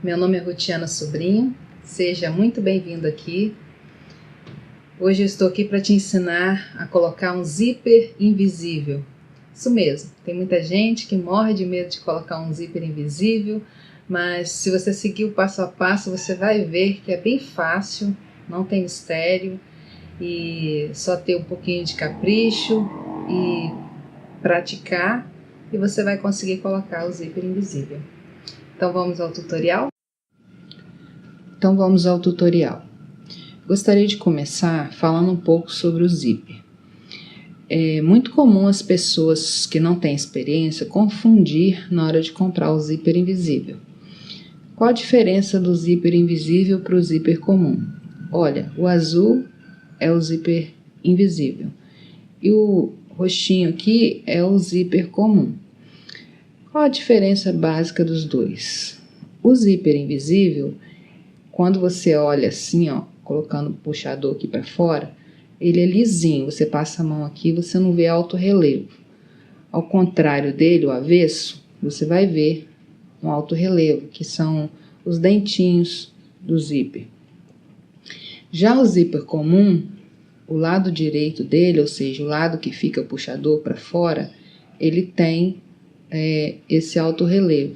Meu nome é Rutiana Sobrinho, seja muito bem-vindo aqui. Hoje eu estou aqui para te ensinar a colocar um zíper invisível. Isso mesmo, tem muita gente que morre de medo de colocar um zíper invisível, mas se você seguir o passo a passo, você vai ver que é bem fácil, não tem mistério e só ter um pouquinho de capricho e praticar e você vai conseguir colocar o zíper invisível. Então vamos ao tutorial? Gostaria de começar falando um pouco sobre o zíper. É muito comum as pessoas que não têm experiência confundir na hora de comprar o zíper invisível. Qual a diferença do zíper invisível para o zíper comum? Olha, o azul é o zíper invisível e o roxinho aqui é o zíper comum. Qual a diferença básica dos dois? O zíper invisível, quando você olha assim, ó, colocando o puxador aqui para fora, ele é lisinho, você passa a mão aqui, você não vê alto relevo. Ao contrário dele, o avesso, você vai ver um alto relevo, que são os dentinhos do zíper. Já o zíper comum, o lado direito dele, ou seja, o lado que fica o puxador para fora, ele tem esse alto relevo,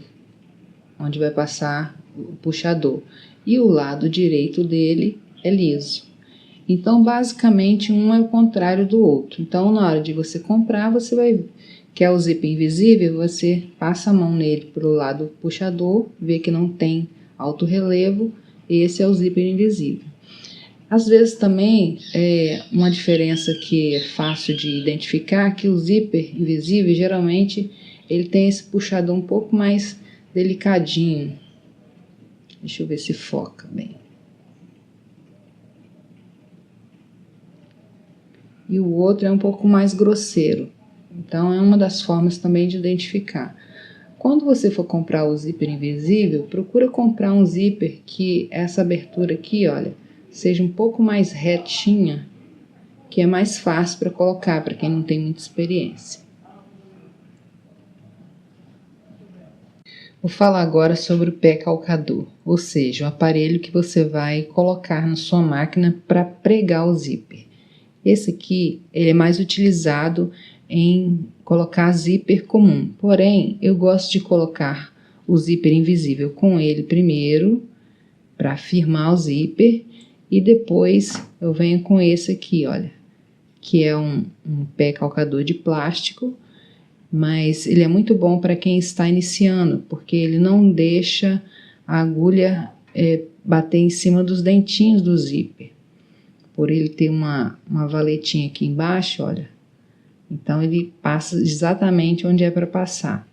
onde vai passar o puxador. E o lado direito dele é liso. Então, basicamente, um é o contrário do outro. Então, na hora de você comprar, você vai... Quer o zíper invisível, você passa a mão nele para o lado puxador, vê que não tem alto relevo, esse é o zíper invisível. Às vezes também, uma diferença que é fácil de identificar, que o zíper invisível, geralmente, ele tem esse puxador um pouco mais delicadinho. Deixa eu ver se foca bem. E o outro é um pouco mais grosseiro. Então, é uma das formas também de identificar. Quando você for comprar o zíper invisível, procura comprar um zíper que essa abertura aqui, olha, seja um pouco mais retinha, que é mais fácil para colocar, para quem não tem muita experiência. Vou falar agora sobre o pé calcador, ou seja, o aparelho que você vai colocar na sua máquina para pregar o zíper. Esse aqui ele é mais utilizado em colocar zíper comum, porém eu gosto de colocar o zíper invisível com ele primeiro, para firmar o zíper, e depois eu venho com esse aqui, olha, que é um pé calcador de plástico, mas ele é muito bom para quem está iniciando, porque ele não deixa a agulha bater em cima dos dentinhos do zíper. Por ele ter uma valetinha aqui embaixo, olha, então ele passa exatamente onde é para passar.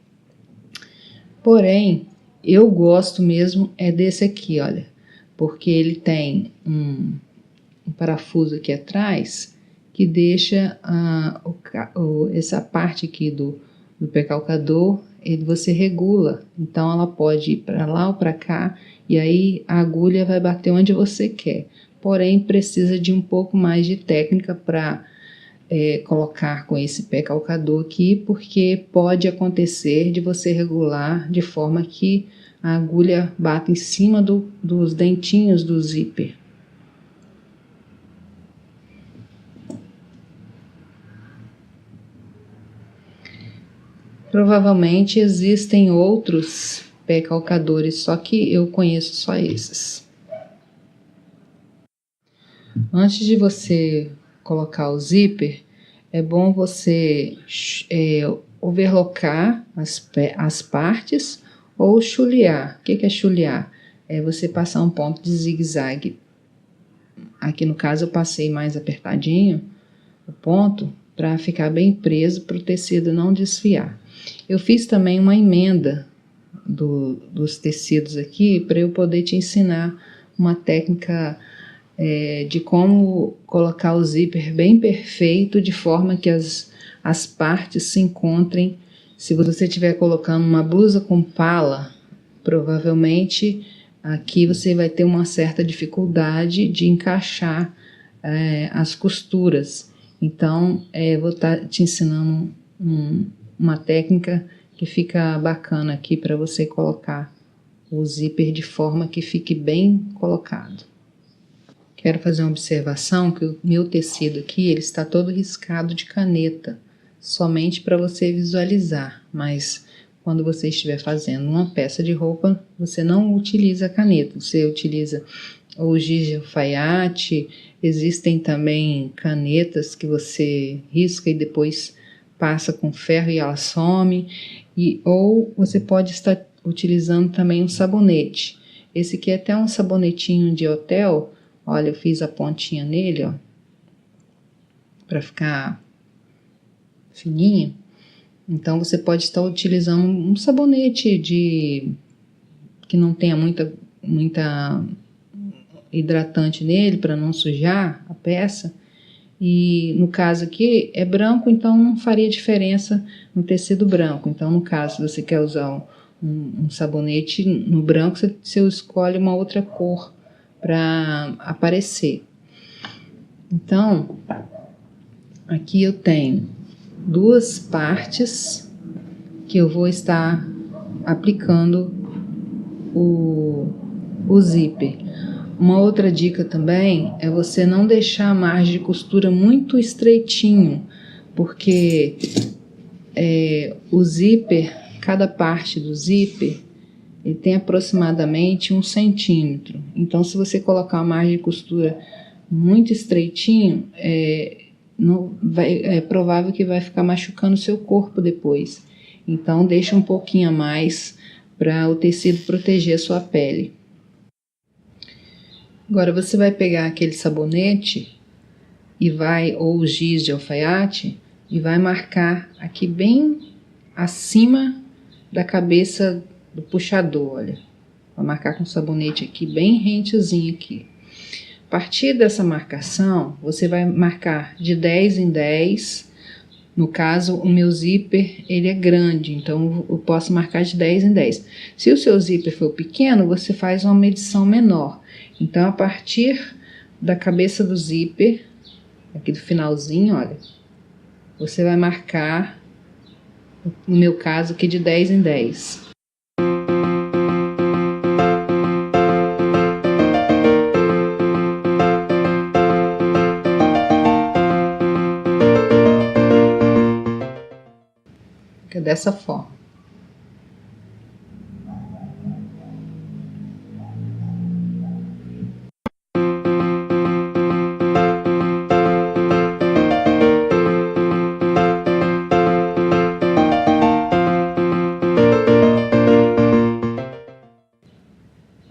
Porém, eu gosto mesmo desse aqui, olha, porque ele tem um parafuso aqui atrás que deixa essa parte aqui do pé calcador, você regula, então ela pode ir para lá ou para cá, e aí a agulha vai bater onde você quer. Porém, precisa de um pouco mais de técnica para colocar com esse pé calcador aqui, porque pode acontecer de você regular de forma que a agulha bata em cima dos dentinhos do zíper. Provavelmente existem outros pé calcadores, só que eu conheço só esses. Antes de você colocar o zíper, é bom você overlocar as partes ou chulear. O que é chulear? É você passar um ponto de zigue-zague. Aqui no caso eu passei mais apertadinho o ponto para ficar bem preso para o tecido não desfiar. Eu fiz também uma emenda dos tecidos aqui para eu poder te ensinar uma técnica de como colocar o zíper bem perfeito, de forma que as partes se encontrem. Se você estiver colocando uma blusa com pala, provavelmente aqui você vai ter uma certa dificuldade de encaixar as costuras. Então, vou estar te ensinando uma técnica que fica bacana aqui para você colocar o zíper de forma que fique bem colocado. Quero fazer uma observação que o meu tecido aqui ele está todo riscado de caneta, somente para você visualizar, mas quando você estiver fazendo uma peça de roupa, você não utiliza a caneta, você utiliza o giz de alfaiate. Existem também canetas que você risca e depois passa com ferro e ela some, ou você pode estar utilizando também um sabonete. Esse aqui é até um sabonetinho de hotel. Olha, eu fiz a pontinha nele, ó, para ficar fininho. Então você pode estar utilizando um sabonete que não tenha muita hidratante nele para não sujar a peça. E no caso aqui é branco, então não faria diferença no tecido branco. Então, no caso, se você quer usar um sabonete no branco, você escolhe uma outra cor para aparecer. Então, aqui eu tenho duas partes que eu vou estar aplicando o zíper. Uma outra dica também é você não deixar a margem de costura muito estreitinho, porque o zíper, cada parte do zíper, ele tem aproximadamente 1 centímetro. Então, se você colocar a margem de costura muito estreitinho, é provável que vai ficar machucando o seu corpo depois. Então, deixa um pouquinho a mais para o tecido proteger a sua pele. Agora você vai pegar aquele sabonete ou o giz de alfaiate e vai marcar aqui bem acima da cabeça do puxador, olha. Vai marcar com o sabonete aqui bem rentezinho aqui. A partir dessa marcação, você vai marcar de 10 em 10. No caso, o meu zíper ele é grande, então eu posso marcar de 10 em 10. Se o seu zíper for pequeno, você faz uma medição menor. Então, a partir da cabeça do zíper, aqui do finalzinho, olha, você vai marcar, no meu caso aqui, de 10 em 10. Fica dessa forma.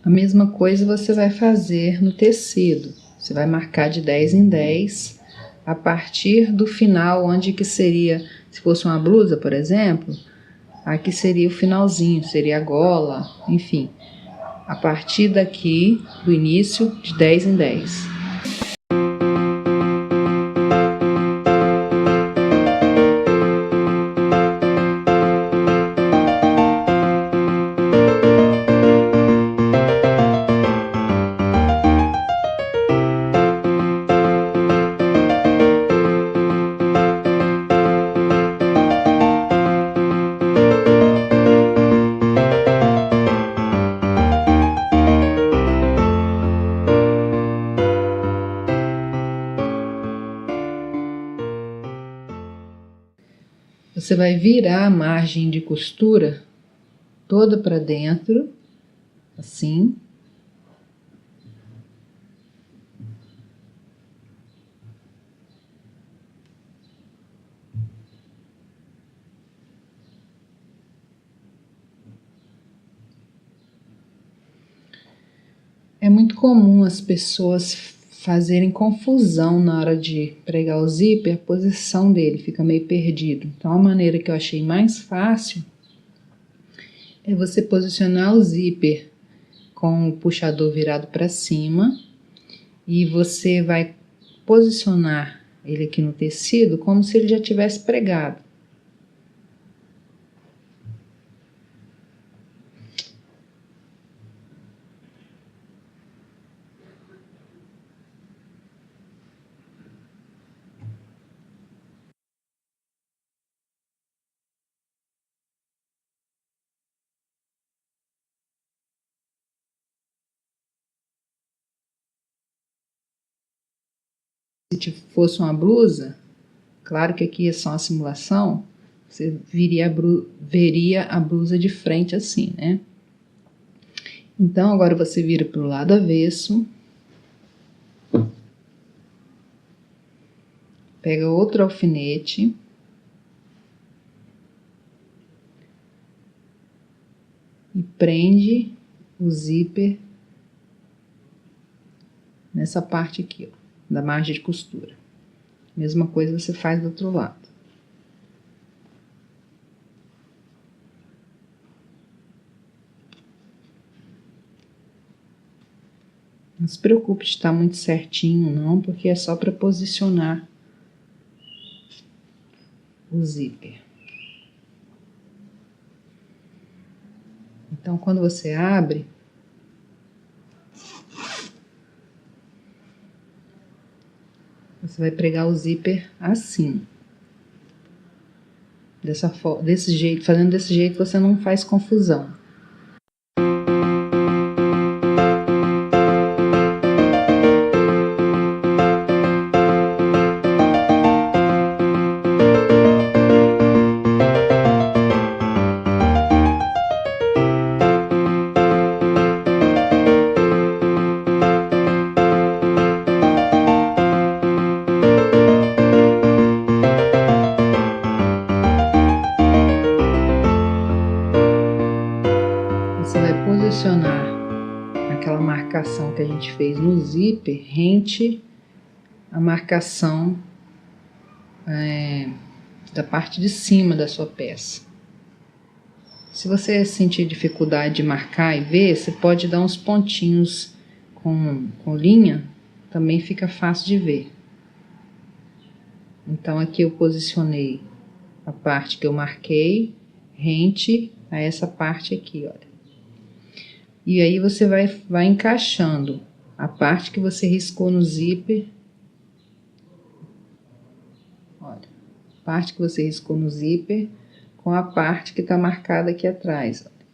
A mesma coisa você vai fazer no tecido. Você vai marcar de 10 em 10 a partir do final, onde que seria, se fosse uma blusa, por exemplo, aqui seria o finalzinho, seria a gola, enfim. A partir daqui, do início, de 10 em 10. Você vai virar a margem de costura toda para dentro, assim. É muito comum as pessoas fazerem confusão na hora de pregar o zíper, a posição dele fica meio perdido. Então, a maneira que eu achei mais fácil é você posicionar o zíper com o puxador virado para cima e você vai posicionar ele aqui no tecido como se ele já tivesse pregado. fosse uma blusa, claro que aqui é só uma simulação, você veria a blusa de frente assim, né? Então, agora você vira para o lado avesso. Pega outro alfinete. E prende o zíper nessa parte aqui, ó, da margem de costura. Mesma coisa você faz do outro lado. Não se preocupe de estar muito certinho, não, porque é só para posicionar o zíper. Então, quando você abre, você vai pregar o zíper assim. Desse jeito, fazendo desse jeito você não faz confusão. Você vai posicionar aquela marcação que a gente fez no zíper rente à marcação da parte de cima da sua peça. Se você sentir dificuldade de marcar e ver, você pode dar uns pontinhos com linha, também fica fácil de ver. Então aqui eu posicionei a parte que eu marquei rente a essa parte aqui, olha. E aí você vai encaixando a parte que você riscou no zíper. Olha, a parte que você riscou no zíper com a parte que tá marcada aqui atrás, olha.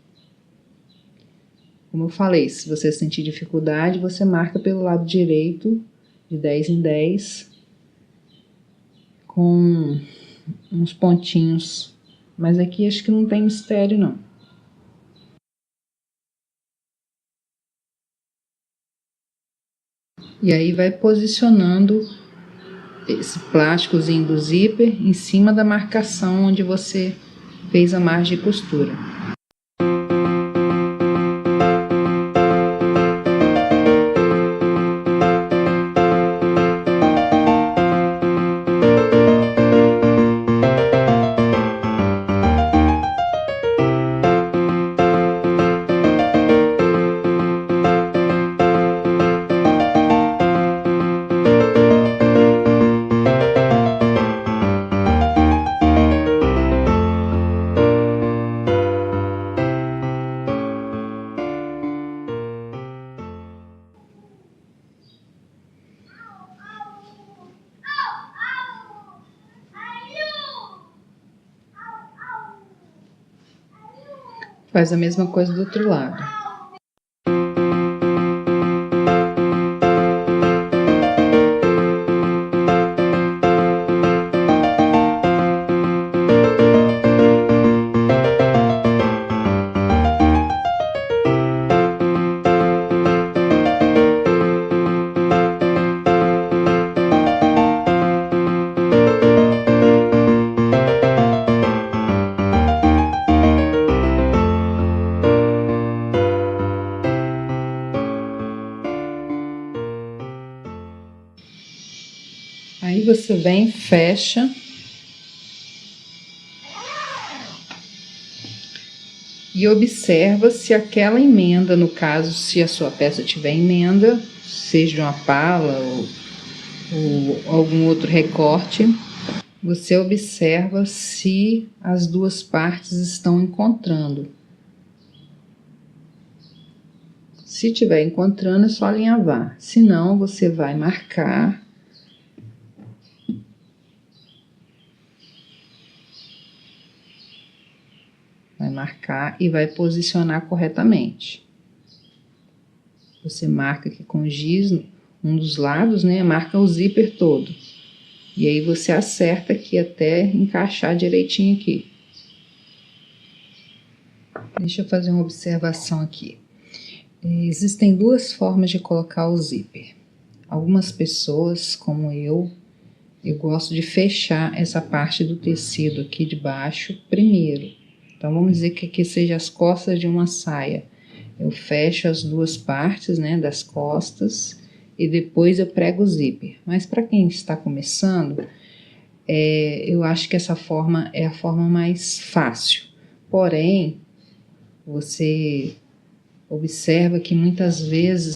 Como eu falei, se você sentir dificuldade, você marca pelo lado direito, de 10 em 10, com uns pontinhos. Mas aqui acho que não tem mistério, não. E aí vai posicionando esse plásticozinho do zíper em cima da marcação onde você fez a margem de costura. Faz a mesma coisa do outro lado. Aí você vem, fecha. E observa se aquela emenda, no caso, se a sua peça tiver emenda, seja uma pala ou algum outro recorte, você observa se as duas partes estão encontrando. Se tiver encontrando, é só alinhavar. Se não, você vai marcar. Vai marcar e vai posicionar corretamente. Você marca aqui com giz um dos lados, né, marca o zíper todo. E aí você acerta aqui até encaixar direitinho aqui. Deixa eu fazer uma observação aqui. Existem duas formas de colocar o zíper. Algumas pessoas, como eu gosto de fechar essa parte do tecido aqui de baixo primeiro. Então vamos dizer que aqui seja as costas de uma saia. Eu fecho as duas partes, né, das costas e depois eu prego o zíper. Mas para quem está começando, eu acho que essa forma é a forma mais fácil. Porém, você observa que muitas vezes